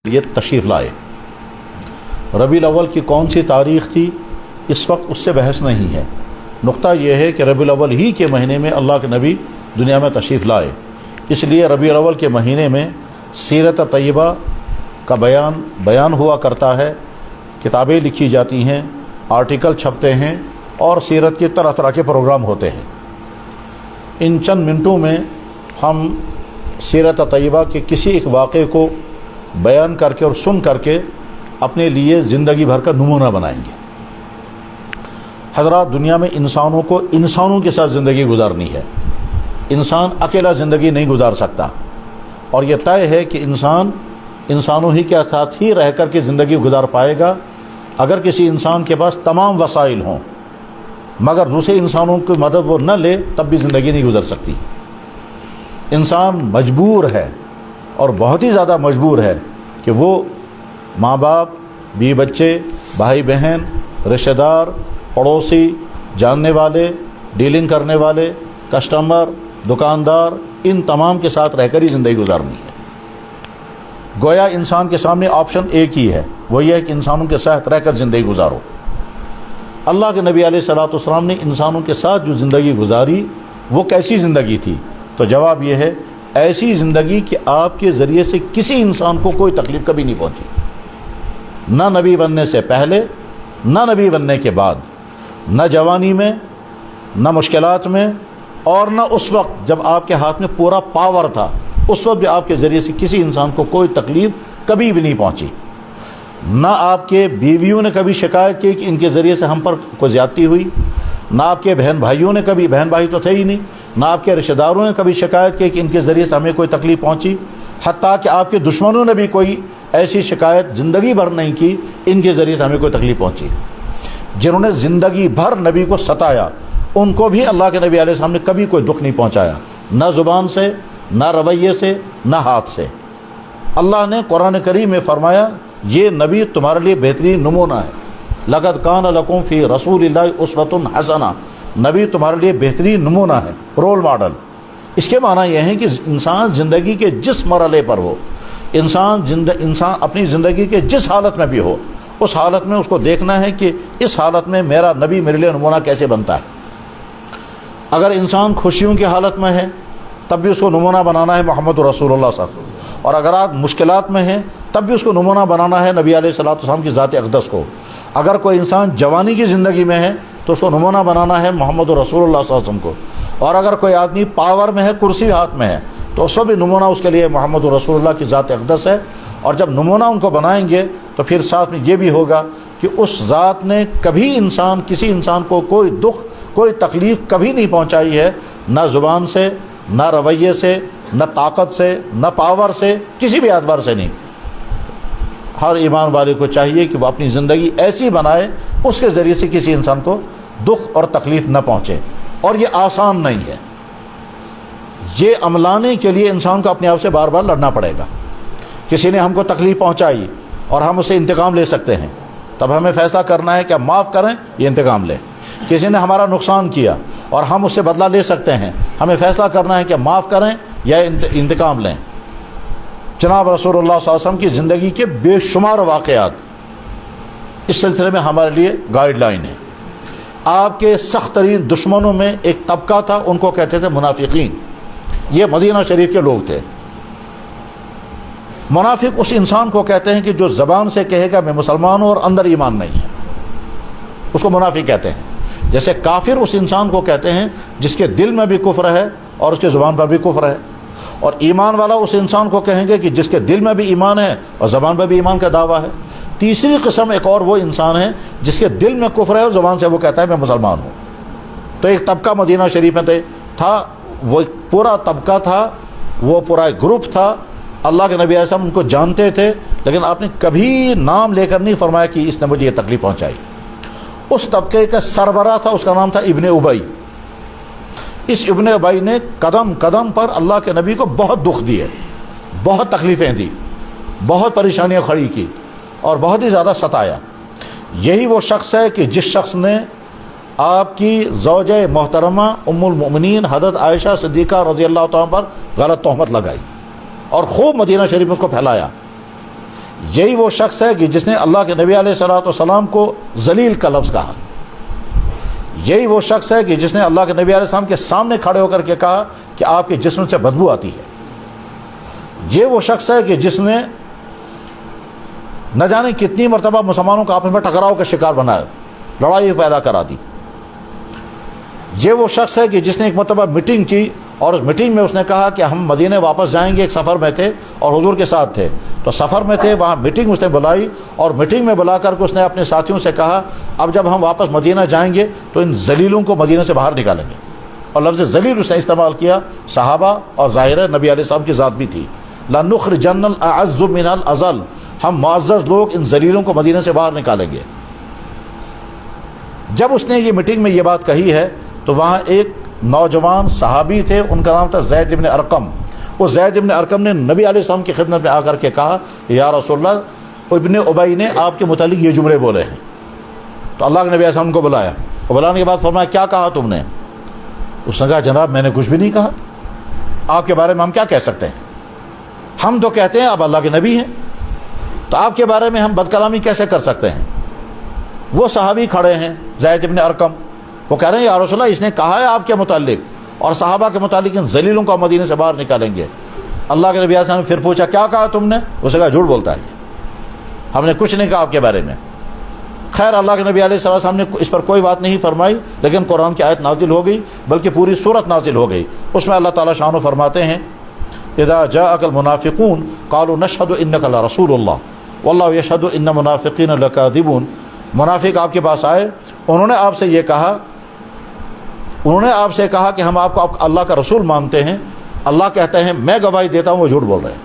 یہ تشریف لائے۔ ربیع الاول کی کون سی تاریخ تھی اس وقت اس سے بحث نہیں ہے، نقطہ یہ ہے کہ ربیع الاول ہی کے مہینے میں اللہ کے نبی دنیا میں تشریف لائے، اس لیے ربیع الاول کے مہینے میں سیرت طیبہ کا بیان ہوا کرتا ہے، کتابیں لکھی جاتی ہیں، آرٹیکل چھپتے ہیں اور سیرت کے طرح طرح کے پروگرام ہوتے ہیں۔ ان چند منٹوں میں ہم سیرت طیبہ کے کسی ایک واقعے کو بیان کر کے اور سن کر کے اپنے لیے زندگی بھر کا نمونہ بنائیں گے۔ حضرات، دنیا میں انسانوں کو انسانوں کے ساتھ زندگی گزارنی ہے، انسان اکیلا زندگی نہیں گزار سکتا، اور یہ طے ہے کہ انسان انسانوں ہی کے ساتھ ہی رہ کر کے زندگی گزار پائے گا۔ اگر کسی انسان کے پاس تمام وسائل ہوں مگر دوسرے انسانوں کی مدد وہ نہ لے تب بھی زندگی نہیں گزر سکتی۔ انسان مجبور ہے اور بہت ہی زیادہ مجبور ہے کہ وہ ماں باپ، بیوی بچے، بھائی بہن، رشتہ دار، پڑوسی، جاننے والے، ڈیلنگ کرنے والے، کسٹمر، دکاندار، ان تمام کے ساتھ رہ کر ہی زندگی گزارنی ہے۔ گویا انسان کے سامنے آپشن ایک ہی ہے، وہ یہ ہے کہ انسانوں کے ساتھ رہ کر زندگی گزارو۔ اللہ کے نبی علیہ الصلوۃ والسلام نے انسانوں کے ساتھ جو زندگی گزاری وہ کیسی زندگی تھی؟ تو جواب یہ ہے، ایسی زندگی کہ آپ کے ذریعے سے کسی انسان کو کوئی تکلیف کبھی نہیں پہنچی، نہ نبی بننے سے پہلے، نہ نبی بننے کے بعد، نہ جوانی میں، نہ مشکلات میں، اور نہ اس وقت جب آپ کے ہاتھ میں پورا پاور تھا، اس وقت بھی آپ کے ذریعے سے کسی انسان کو کوئی تکلیف کبھی بھی نہیں پہنچی۔ نہ آپ کے بیویوں نے کبھی شکایت کی کہ ان کے ذریعے سے ہم پر کوئی زیادتی ہوئی، نہ آپ کے بہن بھائیوں نے کبھی، بہن بھائی تو تھے ہی نہیں، نہ آپ کے رشتہ داروں نے کبھی شکایت کی کہ ان کے ذریعے سے ہمیں کوئی تکلیف پہنچی، حتیٰ کہ آپ کے دشمنوں نے بھی کوئی ایسی شکایت زندگی بھر نہیں کی ان کے ذریعے سے ہمیں کوئی تکلیف پہنچی۔ جنہوں نے زندگی بھر نبی کو ستایا ان کو بھی اللہ کے نبی علیہ السلام نے کبھی کوئی دکھ نہیں پہنچایا، نہ زبان سے، نہ رویے سے، نہ ہاتھ سے۔ اللہ نے قرآن کریم میں فرمایا یہ نبی تمہارے لیے بہترین نمونہ ہے، لقد کان لکم فی رسول اللہ اسوۃ حسنہ، نبی تمہارے لیے بہترین نمونہ ہے، رول ماڈل۔ اس کے معنی یہ ہے کہ انسان زندگی کے جس مرحلے پر ہو، انسان اپنی زندگی کے جس حالت میں بھی ہو، اس حالت میں اس کو دیکھنا ہے کہ اس حالت میں میرا نبی میرے لیے نمونہ کیسے بنتا ہے۔ اگر انسان خوشیوں کی حالت میں ہے تب بھی اس کو نمونہ بنانا ہے محمد رسول اللہ صلی اللہ علیہ وسلم، اور اگر آپ مشکلات میں ہیں تب بھی اس کو نمونہ بنانا ہے نبی علیہ الصلوۃ والسلام کی ذات اقدس کو۔ اگر کوئی انسان جوانی کی زندگی میں ہے تو اس کو نمونہ بنانا ہے محمد رسول اللہ صلی اللہ علیہ وسلم کو، اور اگر کوئی آدمی پاور میں ہے، کرسی ہاتھ میں ہے، تو اس کو بھی نمونہ اس کے لیے محمد رسول اللہ کی ذات اقدس ہے۔ اور جب نمونہ ان کو بنائیں گے تو پھر ساتھ میں یہ بھی ہوگا کہ اس ذات نے کبھی کسی انسان کو کوئی دکھ، کوئی تکلیف کبھی نہیں پہنچائی ہے، نہ زبان سے، نہ رویے سے، نہ طاقت سے، نہ پاور سے، کسی بھی اعتبار سے نہیں۔ ہر ایمان والے کو چاہیے کہ وہ اپنی زندگی ایسی بنائے اس کے ذریعے سے کسی انسان کو دکھ اور تکلیف نہ پہنچے، اور یہ آسان نہیں ہے۔ یہ عملانے کے لیے انسان کو اپنے آپ سے بار بار لڑنا پڑے گا۔ کسی نے ہم کو تکلیف پہنچائی اور ہم اسے انتقام لے سکتے ہیں، تب ہمیں فیصلہ کرنا ہے کہ ہم معاف کریں یا انتقام لیں۔ کسی نے ہمارا نقصان کیا اور ہم اس سے بدلہ لے سکتے ہیں، ہمیں فیصلہ کرنا ہے کہ معاف کریں یا انتقام لیں۔ جناب رسول اللہ صلی اللہ علیہ وسلم کی زندگی کے بے شمار واقعات اس سلسلے میں ہمارے لیے گائیڈ لائن ہے۔ آپ کے سخت ترین دشمنوں میں ایک طبقہ تھا، ان کو کہتے تھے منافقین۔ یہ مدینہ شریف کے لوگ تھے۔ منافق اس انسان کو کہتے ہیں کہ جو زبان سے کہے گا میں مسلمان ہوں اور اندر ایمان نہیں ہے، اس کو منافق کہتے ہیں۔ جیسے کافر اس انسان کو کہتے ہیں جس کے دل میں بھی کفر ہے اور اس کے زبان پر بھی کفر ہے، اور ایمان والا اس انسان کو کہیں گے کہ جس کے دل میں بھی ایمان ہے اور زبان پر بھی ایمان کا دعویٰ ہے۔ تیسری قسم ایک اور وہ انسان ہے جس کے دل میں کفر ہے اور زبان سے وہ کہتا ہے میں مسلمان ہوں۔ تو ایک طبقہ مدینہ شریف میں تھا، وہ ایک پورا طبقہ تھا، وہ پورا ایک گروپ تھا۔ اللہ کے نبی علیہ السلام ان کو جانتے تھے، لیکن آپ نے کبھی نام لے کر نہیں فرمایا کہ اس نے مجھے یہ تکلیف پہنچائی۔ اس طبقے کا سربراہ تھا، اس کا نام تھا ابن ابی۔ اس ابن ابی نے قدم قدم پر اللہ کے نبی کو بہت دکھ دیے، بہت تکلیفیں دی، بہت پریشانیاں کھڑی کی اور بہت ہی زیادہ ستایا۔ یہی وہ شخص ہے کہ جس شخص نے آپ کی زوجہ محترمہ ام المؤمنین حضرت عائشہ صدیقہ رضی اللہ تعالیٰ پر غلط تہمت لگائی اور خوب مدینہ شریف میں اس کو پھیلایا۔ یہی وہ شخص ہے کہ جس نے اللہ کے نبی علیہ الصلوۃ والسلام کو ذلیل کا لفظ کہا. یہی وہ شخص ہے کہ جس نے اللہ کے نبی علیہ السلام کے سامنے کھڑے ہو کر کے کہا کہ آپ کے جسم سے بدبو آتی ہے. یہ وہ شخص ہے کہ جس نے نہ جانے کتنی مرتبہ مسلمانوں کو آپس میں ٹکراؤ کا شکار بنایا، لڑائی پیدا کرا دی. یہ وہ شخص ہے کہ جس نے ایک مرتبہ میٹنگ کی اور اس میٹنگ میں اس نے کہا کہ ہم مدینے واپس جائیں گے. ایک سفر میں تھے اور حضور کے ساتھ تھے، تو سفر میں تھے، وہاں میٹنگ اس نے بلائی اور میٹنگ میں بلا کر کے اس نے اپنے ساتھیوں سے کہا اب جب ہم واپس مدینہ جائیں گے تو ان ذلیلوں کو مدینہ سے باہر نکالیں گے. اور لفظ ذلیل اس نے استعمال کیا صحابہ اور ظاہر نبی علیہ السلام کی ذات بھی تھی. لَنُخْرِجَنَّ الْأَعَزُّ مِنَ الْأَذَلِّ، ہم معزز لوگ ان ذلیلوں کو مدینہ سے باہر نکالیں گے. جب اس نے یہ میٹنگ میں یہ بات کہی ہے تو وہاں ایک نوجوان صحابی تھے، ان کا نام تھا زید بن ارقم. وہ زید بن ارقم نے نبی علیہ السلام کی خدمت میں آ کر کے کہا یا رسول اللہ، ابن ابی نے آپ کے متعلق یہ جملے بولے ہیں. تو اللہ کے نبی علیہ السلام کو بلایا اور بلانے کے بعد فرمایا کیا کہا تم نے؟ اس نے کہا جناب میں نے کچھ بھی نہیں کہا، آپ کے بارے میں ہم کیا کہہ سکتے ہیں؟ ہم تو کہتے ہیں آپ اللہ کے نبی ہیں، تو آپ کے بارے میں ہم بد کلامی کیسے کر سکتے ہیں؟ وہ صحابی کھڑے ہیں زید بن ارقم، وہ کہہ رہے ہیں یا رسول اللہ اس نے کہا ہے آپ کے متعلق اور صحابہ کے متعلق ان ذلیلوں کو مدینے سے باہر نکالیں گے. اللہ کے نبی علیہ السلام نے پھر پوچھا کیا کہا تم نے؟ اس نے کہا جھوٹ بولتا ہے، ہم نے کچھ نہیں کہا آپ کے بارے میں. خیر اللہ کے نبی علیہ السلام نے اس پر کوئی بات نہیں فرمائی، لیکن قرآن کی آیت نازل ہو گئی، بلکہ پوری صورت نازل ہو گئی. اس میں اللہ تعالیٰ شان و فرماتے ہیں اذا جاءك المنافقون قالوا نشهد انك لرسول الله والله يشهد ان المنافقين لكاذبون. منافق آپ کے پاس آئے، انہوں نے آپ سے کہا کہ ہم آپ کو اللہ کا رسول مانتے ہیں. اللہ کہتے ہیں میں گواہی دیتا ہوں وہ جھوٹ بول رہے ہیں.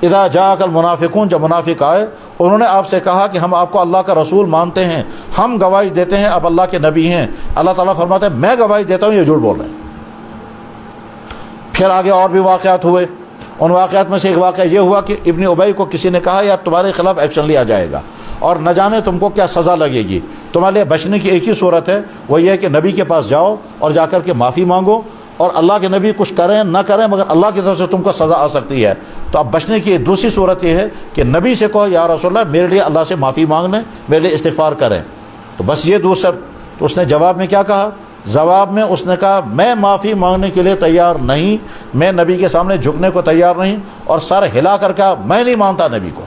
اذا جاءك المنافقون، جب منافق آئے انہوں نے آپ سے کہا کہ ہم آپ کو اللہ کا رسول مانتے ہیں، ہم گواہی دیتے ہیں آپ اللہ کے نبی ہیں. اللہ تعالیٰ فرماتے ہیں میں گواہی دیتا ہوں یہ جھوٹ بول رہے ہیں. پھر آگے اور بھی واقعات ہوئے. ان واقعات میں سے ایک واقعہ یہ ہوا کہ ابن ابی کو کسی نے کہا یار تمہارے خلاف ایکشن لیا جائے گا اور نہ جانے تم کو کیا سزا لگے گی. تمہارے لیے بچنے کی ایک ہی صورت ہے، وہ یہ ہے کہ نبی کے پاس جاؤ اور جا کر کے معافی مانگو، اور اللہ کے نبی کچھ کریں نہ کریں مگر اللہ کی طرف سے تم کو سزا آ سکتی ہے. تو اب بچنے کی دوسری صورت یہ ہے کہ نبی سے کہو یا رسول اللہ میرے لیے اللہ سے معافی مانگ لیں، میرے لیے استغفار کریں. تو بس یہ دوسرا. تو اس نے جواب میں کیا کہا؟ جواب میں اس نے کہا میں معافی مانگنے کے لیے تیار نہیں، میں نبی کے سامنے جھکنے کو تیار نہیں. اور سر ہلا کر کہا میں نہیں مانتا نبی کو،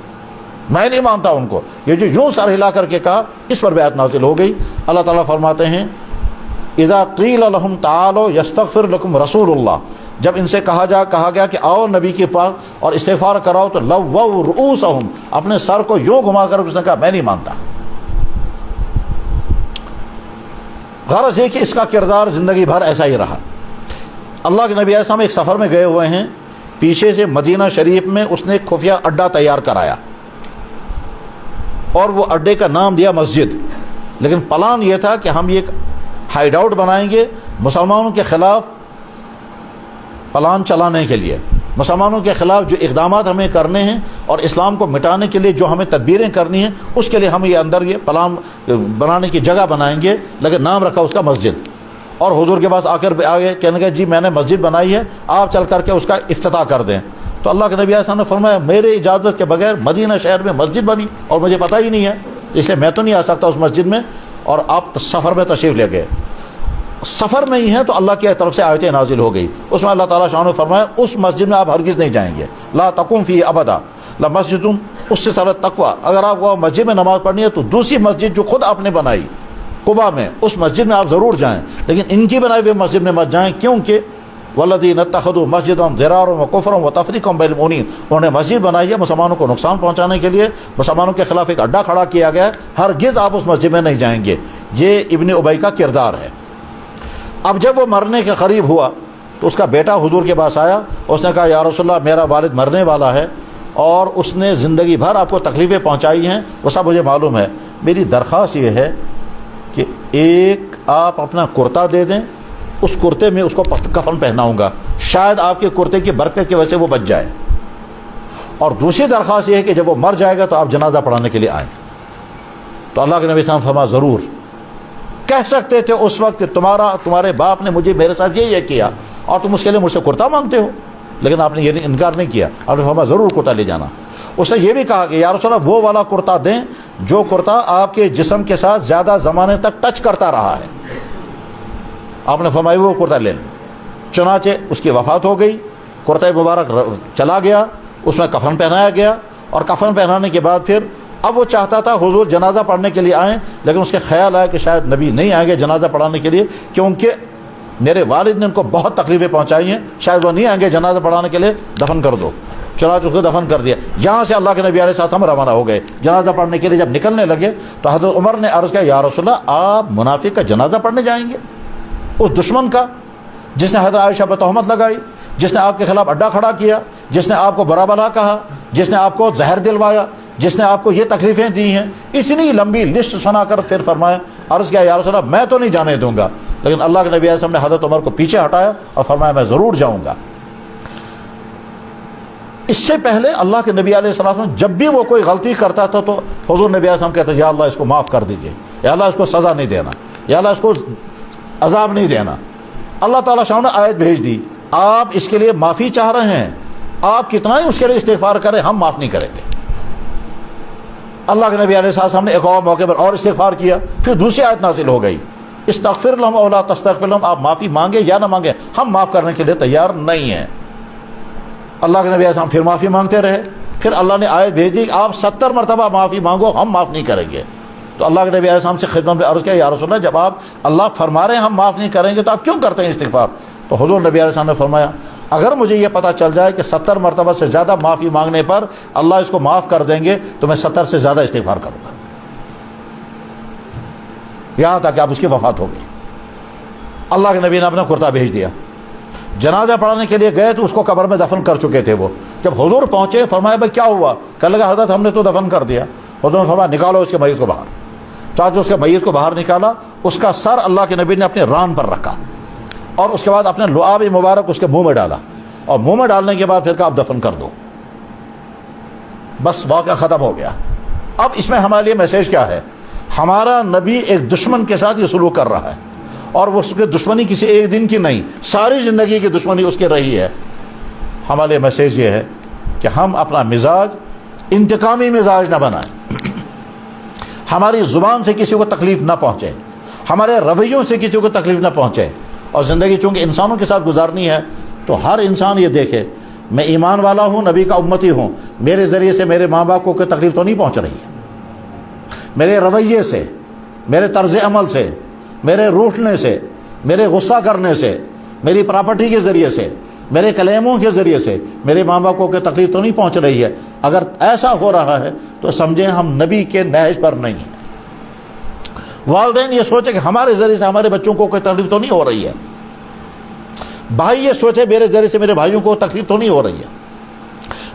میں نہیں مانتا ان کو. یہ جو یوں سر ہلا کر کے کہا اس پر بھی آیت نازل ہو گئی. اللہ تعالیٰ فرماتے ہیں اذا قیل لهم تعالوا یستغفر لکم رسول اللہ، جب ان سے کہا گیا کہ آؤ نبی کے پاس اور استغفار کراؤ تو لووا رؤوسهم، اپنے سر کو یوں گھما کر اس نے کہا میں نہیں مانتا. غرض یہ کہ اس کا کردار زندگی بھر ایسا ہی رہا. اللہ کے نبی علیہ السلام ایک سفر میں گئے ہوئے ہیں، پیچھے سے مدینہ شریف میں اس نے ایک خفیہ اڈا تیار کرایا اور وہ اڈے کا نام دیا مسجد. لیکن پلان یہ تھا کہ ہم ایک ہائیڈ آؤٹ بنائیں گے مسلمانوں کے خلاف پلان چلانے کے لیے، مسلمانوں کے خلاف جو اقدامات ہمیں کرنے ہیں اور اسلام کو مٹانے کے لیے جو ہمیں تدبیریں کرنی ہیں اس کے لیے ہم یہ اندر یہ پلان بنانے کی جگہ بنائیں گے. لیکن نام رکھا اس کا مسجد. اور حضور کے پاس آ کر آگے کہنے لگے جی میں نے مسجد بنائی ہے، آپ چل کر کے اس کا افتتاح کر دیں. تو اللہ کے نبی علیہ السلام نے فرمایا میرے اجازت کے بغیر مدینہ شہر میں مسجد بنی اور مجھے پتہ ہی نہیں ہے، اس لیے میں تو نہیں آ سکتا اس مسجد میں. اور آپ سفر میں تشریف لے گئے. سفر میں ہی ہے تو اللہ کی طرف سے آیتیں نازل ہو گئی. اس میں اللہ تعالیٰ شان نے فرمایا اس مسجد میں آپ ہرگز نہیں جائیں گے. لا تقم فی ابدا لمسجد، اس سے سارا تقوی. اگر آپ کو مسجد میں نماز پڑھنی ہے تو دوسری مسجد جو خود آپ نے بنائی قباء میں اس مسجد میں آپ ضرور جائیں، لیکن ان کی بنائی ہوئے مسجد میں مت جائیں. کیونکہ والذین اتخذوا مسجدا ضرارا وکفرا وتفریقا بین المؤمنین، انہوں نے مسجد بنائی ہے مسلمانوں کو نقصان پہنچانے کے لیے، مسلمانوں کے خلاف ایک اڈا کھڑا کیا گیا ہے، ہرگز آپ اس مسجد میں نہیں جائیں گے. یہ ابن ابی کا کردار ہے. اب جب وہ مرنے کے قریب ہوا تو اس کا بیٹا حضور کے پاس آیا. اس نے کہا یا رسول اللہ میرا والد مرنے والا ہے اور اس نے زندگی بھر آپ کو تکلیفیں پہنچائی ہیں، وہ سب مجھے معلوم ہے. میری درخواست یہ ہے کہ ایک آپ اپنا کرتا دے دیں، اس کرتے میں اس کو کفن پہناؤں گا، شاید آپ کے کرتے کی برکت کی وجہ سے وہ بچ جائے. اور دوسری درخواست یہ ہے کہ جب وہ مر جائے گا تو آپ جنازہ پڑھانے کے لیے آئیں. تو اللہ کے نبی صلی اللہ علیہ وسلم فرمایا ضرور. کہہ سکتے تھے اس وقت کہ تمہارے باپ نے میرے ساتھ یہ کیا اور تم اس کے لیے مجھ سے کرتا مانگتے ہو، لیکن آپ نے یہ انکار نہیں کیا. آپ نے فرمایا ضرور کرتا لے جانا. اس نے یہ بھی کہا کہ یا رسول اللہ وہ والا کرتا دیں جو کرتا آپ کے جسم کے ساتھ زیادہ زمانے تک ٹچ کرتا رہا ہے. آپ نے فرمایا وہ کرتا لے لیں. چنانچہ اس کی وفات ہو گئی, کرتا مبارک چلا گیا, اس میں کفن پہنایا گیا, اور کفن پہنانے کے بعد پھر اب وہ چاہتا تھا حضور جنازہ پڑھنے کے لیے آئیں, لیکن اس کے خیال آیا کہ شاید نبی نہیں آئیں گے جنازہ پڑھانے کے لیے, کیونکہ میرے والد نے ان کو بہت تکلیفیں پہنچائی ہیں, شاید وہ نہیں آئیں گے جنازہ پڑھانے کے لیے, دفن کر دو. چنانچہ اس کو دفن کر دیا. یہاں سے اللہ کے نبی علیہ السلام روانہ ہو گئے جنازہ پڑھنے کے لیے. جب نکلنے لگے تو حضرت عمر نے عرض کیا یا رسول اللہ آپ منافق کا جنازہ پڑھنے جائیں گے, اس دشمن کا جس نے حضرت عائشہ پر تہمت لگائی, جس نے آپ کے خلاف اڈا کھڑا کیا, جس نے آپ کو برا بلا کہا, جس نے آپ کو زہر دلوایا, جس نے آپ کو یہ تکلیفیں دی ہیں. اتنی لمبی لسٹ سنا کر پھر فرمایا, عرض کیا یا رسول اللہ میں تو نہیں جانے دوں گا. لیکن اللہ کے نبی علیہ السلام نے حضرت عمر کو پیچھے ہٹایا اور فرمایا میں ضرور جاؤں گا. اس سے پہلے اللہ کے نبی علیہ السلام جب بھی وہ کوئی غلطی کرتا تھا تو حضور نبی علیہ السلام کہتے یا اللہ اس کو معاف کر دیجئے, یا اللہ اس کو سزا نہیں دینا, یا اللہ اس کو عذاب نہیں دینا. اللہ تعالیٰ شاہ نے آیت بھیج دی, آپ اس کے لیے معافی چاہ رہے ہیں, آپ کتنا ہی اس کے لیے استغفار کریں ہم معاف نہیں کریں گے. اللہ کے نبی علیہ السلام نے ایک اور موقع پر اور استغفار کیا, پھر دوسری آیت نازل ہو گئی استغفر لهم او لا تستغفر لهم, آپ معافی مانگے یا نہ مانگے ہم معاف کرنے کے لیے تیار نہیں ہیں. اللہ کے نبی علیہ السلام پھر معافی مانگتے رہے, پھر اللہ نے آیت بھیج دی آپ 70 مرتبہ معافی مانگو ہم معاف نہیں کریں گے. تو اللہ کے نبی علیہ السلام سے خدمت میں عرض کیا یا رسول اللہ جب آپ اللہ فرما رہے ہیں ہم معاف نہیں کریں گے تو آپ کیوں کرتے ہیں استغفار؟ تو حضور نبی علیہ السلام نے فرمایا اگر مجھے یہ پتہ چل جائے کہ 70 مرتبہ سے زیادہ معافی مانگنے پر اللہ اس کو معاف کر دیں گے تو میں 70 سے زیادہ استغفار کروں گا, یہاں تک کہ آپ اس کی وفات ہو گئی. اللہ کے نبی نے اپنا کرتا بھیج دیا, جنازہ پڑھانے کے لیے گئے تو اس کو قبر میں دفن کر چکے تھے وہ. جب حضور پہنچے فرمایا بھائی کیا ہوا؟ کہنے لگا حضرت ہم نے تو دفن کر دیا. حضور نے فرمایا نکالو اس کے میت کو باہر. چاچو اس کے میت کو باہر نکالا, اس کا سر اللہ کے نبی نے اپنے ران پر رکھا اور اس کے بعد اپنے لعاب مبارک اس کے منہ میں ڈالا, اور منہ میں ڈالنے کے بعد پھر کہا اب دفن کر دو. بس واقعہ ختم ہو گیا. اب اس میں ہمارے لیے میسیج کیا ہے؟ ہمارا نبی ایک دشمن کے ساتھ یہ سلوک کر رہا ہے, اور وہ اس کی دشمنی کسی ایک دن کی نہیں, ساری زندگی کی دشمنی اس کی رہی ہے. ہمارے لیے میسیج یہ ہے کہ ہم اپنا مزاج انتقامی مزاج نہ بنائیں, ہماری زبان سے کسی کو تکلیف نہ پہنچے, ہمارے رویوں سے کسی کو تکلیف نہ پہنچے. اور زندگی چونکہ انسانوں کے ساتھ گزارنی ہے تو ہر انسان یہ دیکھے میں ایمان والا ہوں, نبی کا امتی ہوں, میرے ذریعے سے میرے ماں باپ کو کوئی تکلیف تو نہیں پہنچ رہی ہے, میرے رویے سے, میرے طرز عمل سے, میرے روٹنے سے, میرے غصہ کرنے سے, میری پراپرٹی کے ذریعے سے, میرے کلیموں کے ذریعے سے میرے ماں باپ کو کوئی تکلیف تو نہیں پہنچ رہی ہے. اگر ایسا ہو رہا ہے تو سمجھیں ہم نبی کے نہج پر نہیں ہیں. والدین یہ سوچے کہ ہمارے ذریعے سے ہمارے بچوں کو کوئی تکلیف تو نہیں ہو رہی ہے, بھائی یہ سوچے میرے ذریعے سے میرے بھائیوں کو تکلیف تو نہیں ہو رہی ہے,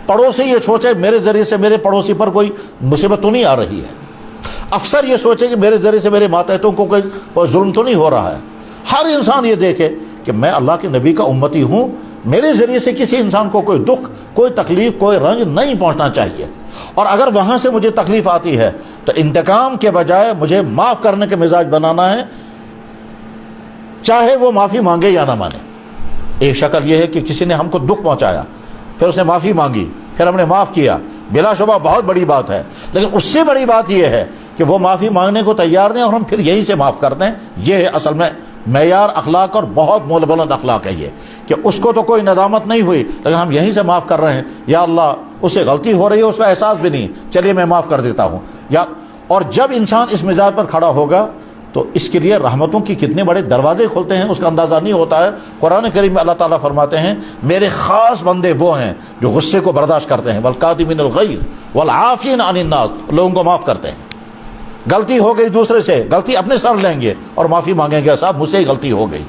پڑوسی یہ سوچے میرے ذریعے سے میرے پڑوسی پر کوئی مصیبت تو نہیں آ رہی ہے, افسر یہ سوچے کہ میرے ذریعے سے میرے ماتحتوں کو کوئی ظلم تو نہیں ہو رہا ہے. ہر انسان یہ دیکھے کہ میں اللہ کے نبی کا امتی ہوں, میرے ذریعے سے کسی انسان کو کوئی دکھ, کوئی تکلیف, کوئی رنج نہیں پہنچنا چاہیے. اور اگر وہاں سے مجھے تکلیف آتی ہے تو انتقام کے بجائے مجھے معاف کرنے کے مزاج بنانا ہے, چاہے وہ معافی مانگے یا نہ مانے. ایک شکل یہ ہے کہ کسی نے ہم کو دکھ پہنچایا, پھر اس نے معافی مانگی, پھر ہم نے معاف کیا, بلا شبہ بہت بڑی بات ہے, لیکن اس سے بڑی بات یہ ہے کہ وہ معافی مانگنے کو تیار نہیں اور ہم پھر یہیں سے معاف کرتے ہیں. یہ ہے اصل میں معیار اخلاق, اور بہت مول بلند اخلاق ہے یہ کہ اس کو تو کوئی ندامت نہیں ہوئی لیکن ہم یہیں سے معاف کر رہے ہیں. یا اللہ اس سے غلطی ہو رہی ہے, اس کا احساس بھی نہیں, چلیے میں معاف کر دیتا ہوں. یا اور جب انسان اس مزاج پر کھڑا ہوگا تو اس کے لیے رحمتوں کی کتنے بڑے دروازے کھلتے ہیں اس کا اندازہ نہیں ہوتا ہے. قرآن کریم میں اللہ تعالیٰ فرماتے ہیں میرے خاص بندے وہ ہیں جو غصے کو برداشت کرتے ہیں, والکاظمین الغیظ والعافین عن الناس, لوگوں کو معاف کرتے ہیں. غلطی ہو گئی دوسرے سے, غلطی اپنے سر لیں گے اور معافی مانگیں گے, صاحب مجھ سے ہی غلطی ہو گئی.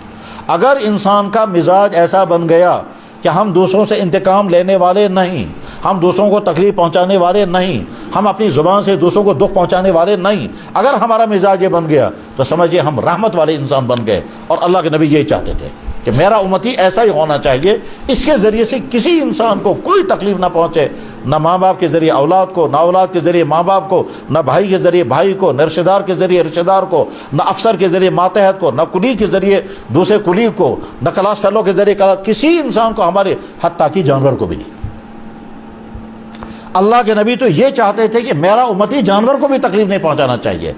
اگر انسان کا مزاج ایسا بن گیا کہ ہم دوسروں سے انتقام لینے والے نہیں, ہم دوسروں کو تکلیف پہنچانے والے نہیں, ہم اپنی زبان سے دوسروں کو دکھ پہنچانے والے نہیں, اگر ہمارا مزاج یہ بن گیا تو سمجھیے ہم رحمت والے انسان بن گئے. اور اللہ کے نبی یہی چاہتے تھے کہ میرا امتی ایسا ہی ہونا چاہیے, اس کے ذریعے سے کسی انسان کو کوئی تکلیف نہ پہنچے, نہ ماں باپ کے ذریعے اولاد کو, نہ اولاد کے ذریعے ماں باپ کو, نہ بھائی کے ذریعے بھائی کو, نہ رشتہ دار کے ذریعے رشتہ دار کو, نہ افسر کے ذریعے ماتحت کو, نہ کلی کے ذریعے دوسرے کلی کو, نہ کلاس فیلو کے ذریعے کسی انسان کو, ہمارے حتیٰ کہ جانور کو بھی نہیں. اللہ کے نبی تو یہ چاہتے تھے کہ میرا امتی جانور کو بھی تکلیف نہیں پہنچانا چاہیے،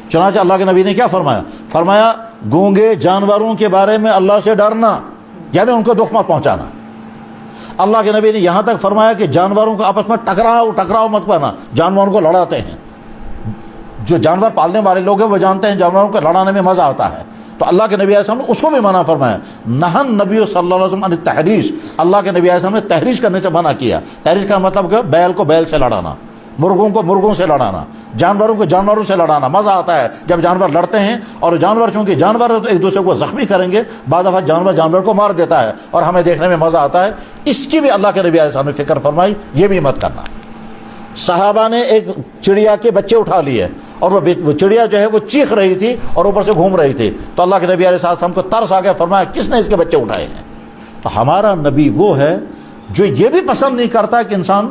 چنانچہ اللہ کے نبی نے کیا فرمایا؟ فرمایا گونگے جانوروں کے بارے میں اللہ سے ڈرنا، یعنی ان کو دکھ مت پہنچانا۔ اللہ کے نبی نے یہاں تک فرمایا کہ جانوروں کو آپس میں ٹکراؤ مت کرنا، جانوروں کو لڑاتے ہیں۔ جو جانور پالنے والے لوگ ہیں وہ جانتے ہیں جانوروں کو لڑانے میں مزہ آتا ہے، تو اللہ کے نبی علیہ السلام نے اس کو بھی منع فرمایا۔ نہن نبی صلی اللہ علیہ وسلم عن التحریش، اللہ کے نبی علیہ السلام نے تحریش کرنے سے منع کیا۔ تحریش کا مطلب کہ بیل کو بیل سے لڑانا، مرغوں کو مرغوں سے لڑانا، جانوروں کو جانوروں سے لڑانا۔ مزہ آتا ہے جب جانور لڑتے ہیں، اور جانور چونکہ جانور تو ایک دوسرے کو زخمی کریں گے، بعد دفعہ جانور کو مار دیتا ہے اور ہمیں دیکھنے میں مزہ آتا ہے۔ اس کی بھی اللہ کے نبی علیہ السلام نے فکر فرمائی، یہ بھی مت کرنا۔ صحابہ نے ایک چڑیا کے بچے اٹھا لیے اور وہ چڑیا جو ہے وہ چیخ رہی تھی اور اوپر سے گھوم رہی تھی، تو اللہ کے نبی علیہ السلام کو ترس آ گیا، فرمایا کس نے اس کے بچے اٹھائے ہیں؟ تو ہمارا نبی وہ ہے جو یہ بھی پسند نہیں کرتا کہ انسان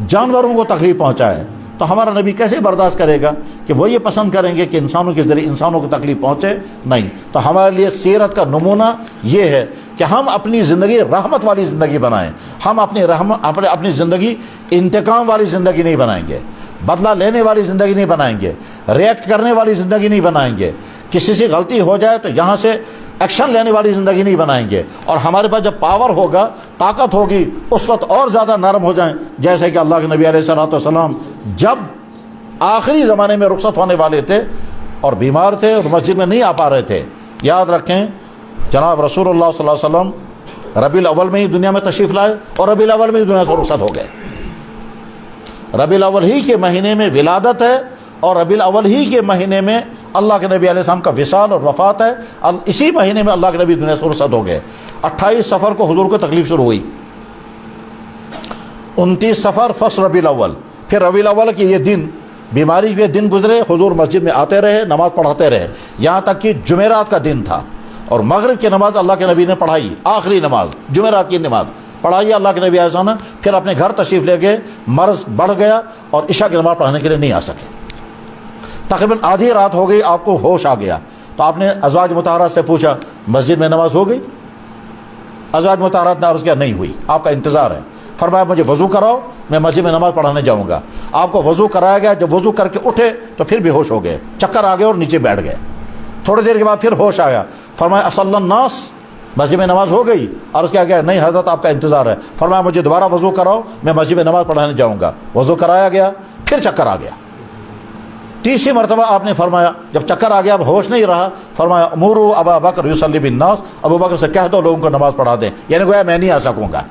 جانوروں کو تکلیف پہنچائے، تو ہمارا نبی کیسے برداشت کرے گا کہ وہ یہ پسند کریں گے کہ انسانوں کے ذریعے انسانوں کو تکلیف پہنچے؟ نہیں۔ تو ہمارے لیے سیرت کا نمونہ یہ ہے کہ ہم اپنی زندگی رحمت والی زندگی بنائیں، ہم اپنی زندگی انتقام والی زندگی نہیں بنائیں گے، بدلہ لینے والی زندگی نہیں بنائیں گے، ریئیکٹ کرنے والی زندگی نہیں بنائیں گے، کسی سے غلطی ہو جائے تو یہاں سے ایکشن لینے والی زندگی نہیں بنائیں گے، اور ہمارے پاس جب پاور ہوگا، طاقت ہوگی، اس وقت اور زیادہ نرم ہو جائیں، جیسے کہ اللہ کے نبی علیہ السلام جب آخری زمانے میں رخصت ہونے والے تھے اور بیمار تھے اور مسجد میں نہیں آ پا رہے تھے، یاد رکھیں جناب رسول اللہ صلی اللہ علیہ وسلم ربیع الاول میں ہی دنیا میں تشریف لائے اور ربیع الاول میں ہی دنیا سے رخصت ہو گئے۔ ربیع الاول ہی کے مہینے میں ولادت ہے اور ربیع الاول ہی کے مہینے میں اللہ کے نبی علیہ السلام کا وصال اور وفات ہے، اسی مہینے میں اللہ کے نبی دنیا سے رخصت ہو گئے۔ 28 صفر کو حضور کو تکلیف شروع ہوئی، 29 صفر فصل ربیع الاول، پھر ربیع الاول کے یہ دن بیماری کے دن گزرے، حضور مسجد میں آتے رہے، نماز پڑھاتے رہے، یہاں تک کہ جمعرات کا دن تھا اور مغرب کی نماز اللہ کے نبی نے پڑھائی، آخری نماز جمعرات کی نماز پڑھائی اللہ کے نبی علیہ السلام نے، پھر اپنے گھر تشریف لے گئے، مرض بڑھ گیا اور عشاء کی نماز پڑھانے کے لیے نہیں آ سکے۔ تقریباً آدھی رات ہو گئی، آپ کو ہوش آ گیا، تو آپ نے ازواج مطہرات سے پوچھا مسجد میں نماز ہو گئی؟ ازواج مطہرات نے عرض کیا نہیں ہوئی، آپ کا انتظار ہے۔ فرمایا مجھے وضو کراؤ، میں مسجد میں نماز پڑھانے جاؤں گا۔ آپ کو وضو کرایا گیا، جب وضو کر کے اٹھے تو پھر بے ہوش ہو گئے، چکر آ گئے اور نیچے بیٹھ گئے۔ تھوڑی دیر کے بعد پھر ہوش آیا، فرمایا اصلی الناس، مسجد میں نماز ہو گئی؟ عرض کیا گیا نہیں حضرت آپ کا انتظار ہے۔ فرمایا مجھے دوبارہ وضو کراؤ، میں مسجد میں نماز پڑھانے جاؤں گا۔ وضو کرایا گیا، پھر چکر آ گیا۔ تیسری مرتبہ آپ نے فرمایا جب چکر آ گیا اب ہوش نہیں رہا، فرمایا اموروا ابا بکر یصلی بالناس، ابو بکر سے کہہ دو لوگوں کو نماز پڑھا دیں، یعنی گویا میں نہیں آ سکوں گا۔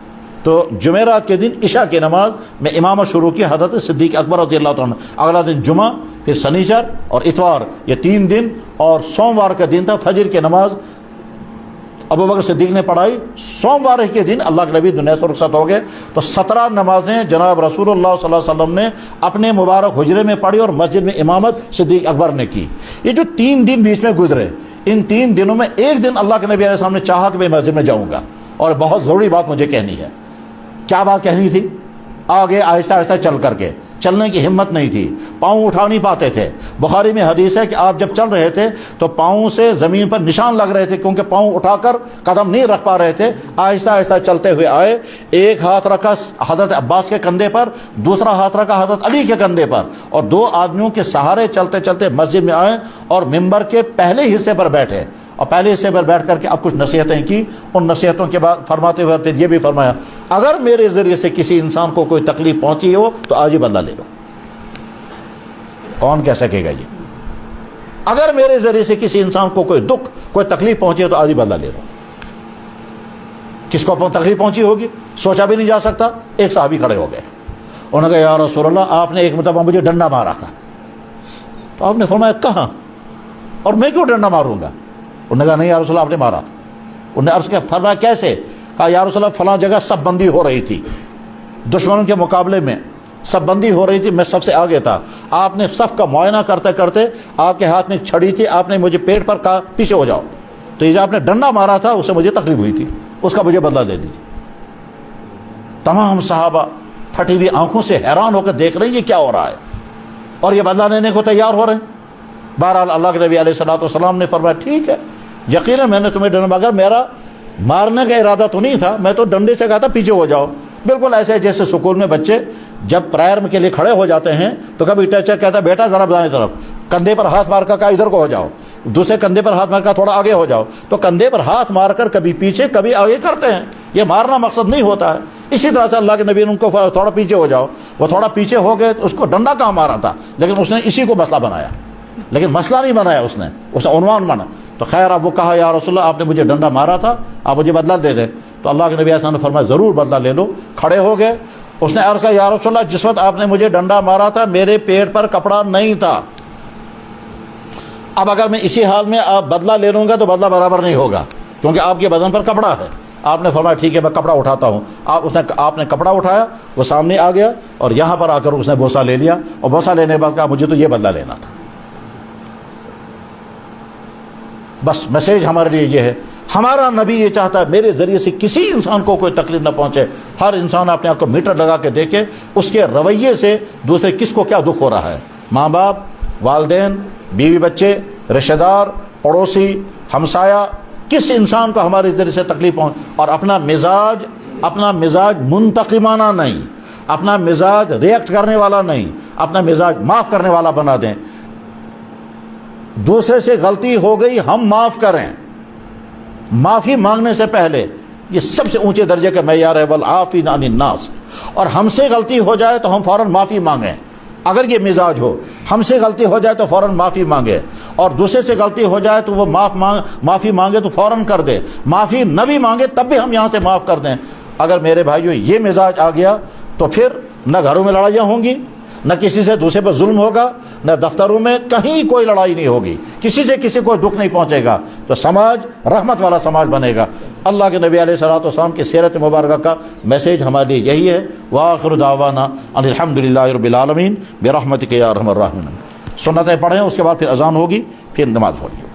تو جمعرات کے دن عشاء کی نماز میں امامت شروع کی حضرت صدیق اکبر رضی اللہ عنہ۔ اگلا دن جمعہ، پھر سنیچر اور اتوار، یہ 3 دن، اور سوموار کا دن تھا فجر کی نماز ابو بکر صدیق نے پڑھائی۔ سوموار کے دن اللہ کے نبی دنیا سے رخصت ہو گئے۔ تو 17 نمازیں جناب رسول اللہ صلی اللہ علیہ وسلم نے اپنے مبارک حجرے میں پڑھی اور مسجد میں امامت صدیق اکبر نے کی۔ یہ جو 3 دن بیچ میں گزرے، ان 3 دنوں میں ایک دن اللہ کے نبی علیہ السلام نے چاہا کہ میں مسجد میں جاؤں گا، اور بہت ضروری بات مجھے کہنی ہے۔ کیا بات کہنی تھی؟ آگے آہستہ آہستہ چل کر کے، چلنے کی ہمت نہیں تھی، پاؤں اٹھا نہیں پاتے تھے۔ بخاری میں حدیث ہے کہ آپ جب چل رہے تھے تو پاؤں سے زمین پر نشان لگ رہے تھے، کیونکہ پاؤں اٹھا کر قدم نہیں رکھ پا رہے تھے۔ آہستہ آہستہ چلتے ہوئے آئے، ایک ہاتھ رکھا حضرت عباس کے کندھے پر، دوسرا ہاتھ رکھا حضرت علی کے کندھے پر، اور 2 آدمیوں کے سہارے چلتے چلتے مسجد میں آئے اور ممبر کے پہلے حصے پر بیٹھے، اور پہلے حصے پر بیٹھ کر کے اب کچھ نصیحتیں کی۔ ان نصیحتوں کے بعد فرماتے ہوئے پھر یہ بھی فرمایا اگر میرے ذریعے سے کسی انسان کو کوئی تکلیف پہنچی ہو تو آج ہی بدلہ لے لو۔ کون کہہ سکے گا یہ؟ اگر میرے ذریعے سے کسی انسان کو کوئی دکھ کوئی تکلیف پہنچی ہے تو آج ہی بدلہ لے لو۔ کس کو تکلیف پہنچی ہوگی سوچا بھی نہیں جا سکتا۔ ایک صحابی کھڑے ہو گئے، انہوں نے کہا یا رسول اللہ آپ نے ایک مرتبہ مجھے ڈنڈا مارا تھا۔ تو آپ نے فرمایا کہاں اور میں کیوں ڈنڈا ماروں گا؟ انہوں نے کہا نہیں یا رسول اللہ آپ نے مارا تھا۔ انہوں نے عرض کیا، فرمایا کیسے؟ کہا یا رسول اللہ فلاں جگہ صف بندی ہو رہی تھی، دشمنوں کے مقابلے میں صف بندی ہو رہی تھی، میں سب سے آگے تھا، آپ نے صف کا معائنہ کرتے کرتے آپ کے ہاتھ میں ایک چھڑی تھی، آپ نے مجھے پیٹ پر کہا پیچھے ہو جاؤ، تو یہ جو آپ نے ڈنڈا مارا تھا اس سے مجھے تکلیف ہوئی تھی، اس کا مجھے بدلہ دے دیجیے۔ تمام صحابہ پھٹی ہوئی آنکھوں سے حیران ہو کر دیکھ رہے ہیں یہ کیا ہو رہا ہے، اور یہ بدلہ لینے کو تیار ہو رہے ہیں۔ بہرحال اللہ کے نبی علیہ السلام نے فرمایا ٹھیک ہے، یقیناً میں نے تمہیں ڈنڈا، مگر میرا مارنے کا ارادہ تو نہیں تھا، میں تو ڈنڈے سے کہا تھا پیچھے ہو جاؤ، بالکل ایسے جیسے سکول میں بچے جب پریئر کے لیے کھڑے ہو جاتے ہیں تو کبھی ٹیچر کہتا ہے بیٹا ذرا دائیں طرف، کندھے پر ہاتھ مار کر کہا ادھر کو ہو جاؤ، دوسرے کندھے پر ہاتھ مار کر تھوڑا آگے ہو جاؤ، تو کندھے پر ہاتھ مار کر کبھی پیچھے کبھی آگے کرتے ہیں، یہ مارنا مقصد نہیں ہوتا ہے۔ اسی طرح سے اللہ کے نبی نے ان کو تھوڑا پیچھے ہو جاؤ، وہ تھوڑا پیچھے ہو گئے تو اس کو ڈنڈا کہاں مارا تھا، لیکن اس نے اسی کو مسئلہ بنایا، لیکن مسئلہ نہیں بنایا، اس نے عنوان بنا۔ تو خیر اب وہ کہا یا رسول اللہ آپ نے مجھے ڈنڈا مارا تھا، آپ مجھے بدلہ دے دیں۔ تو اللہ کے نبی صلی اللہ علیہ وسلم نے فرمایا ضرور بدلہ لے لو۔ کھڑے ہو گئے، اس نے عرض کہا یا رسول اللہ جس وقت آپ نے مجھے ڈنڈا مارا تھا میرے پیٹ پر کپڑا نہیں تھا، اب اگر میں اسی حال میں آپ بدلہ لے لوں گا تو بدلہ برابر نہیں ہوگا کیونکہ آپ کے بدن پر کپڑا ہے۔ آپ نے فرمایا ٹھیک ہے میں کپڑا اٹھاتا ہوں۔ آپ نے کپڑا اٹھایا، وہ سامنے آ گیا اور یہاں پر آ کر اس نے بوسہ لے لیا، اور بوسہ لینے کے بعد کہا مجھے تو یہ بدلہ لینا تھا۔ بس میسیج ہمارے لیے یہ ہے، ہمارا نبی یہ چاہتا ہے میرے ذریعے سے کسی انسان کو کوئی تکلیف نہ پہنچے۔ ہر انسان اپنے آپ کو میٹر لگا کے دیکھے، اس کے رویے سے دوسرے کس کو کیا دکھ ہو رہا ہے، ماں باپ، والدین، بیوی بچے، رشتہ دار، پڑوسی، ہمسایہ، کس انسان کو ہمارے ذریعے سے تکلیف پہنچ، اور اپنا مزاج منتقمانہ نہیں، اپنا مزاج ریئیکٹ کرنے والا نہیں، اپنا مزاج معاف کرنے والا بنا دیں۔ دوسرے سے غلطی ہو گئی ہم معاف کریں، معافی مانگنے سے پہلے یہ سب سے اونچے درجے کا معیار ہے، والعافین عن الناس۔ اور ہم سے غلطی ہو جائے تو ہم فوراً معافی مانگیں، اگر یہ مزاج ہو، ہم سے غلطی ہو جائے تو فوراً معافی مانگے، اور دوسرے سے غلطی ہو جائے تو وہ معافی مانگے تو فوراً کر دے، معافی نہ بھی مانگے تب بھی ہم یہاں سے معاف کر دیں۔ اگر میرے بھائیوں یہ مزاج آ گیا تو پھر نہ گھروں میں لڑائیاں ہوں گی، نہ کسی سے دوسرے پر ظلم ہوگا، نہ دفتروں میں کہیں کوئی لڑائی نہیں ہوگی، کسی سے کسی کو دکھ نہیں پہنچے گا، تو سماج رحمت والا سماج بنے گا۔ اللہ کے نبی علیہ الصلوۃ والسلام کی سیرت مبارکہ کا میسیج ہمارے لیے یہی ہے۔ وآخر دعوانا ان الحمدللہ رب العالمین برحمتک یا ارحم الراحمین۔ سنتیں پڑھیں، اس کے بعد پھر اذان ہوگی، پھر نماز ہوگی۔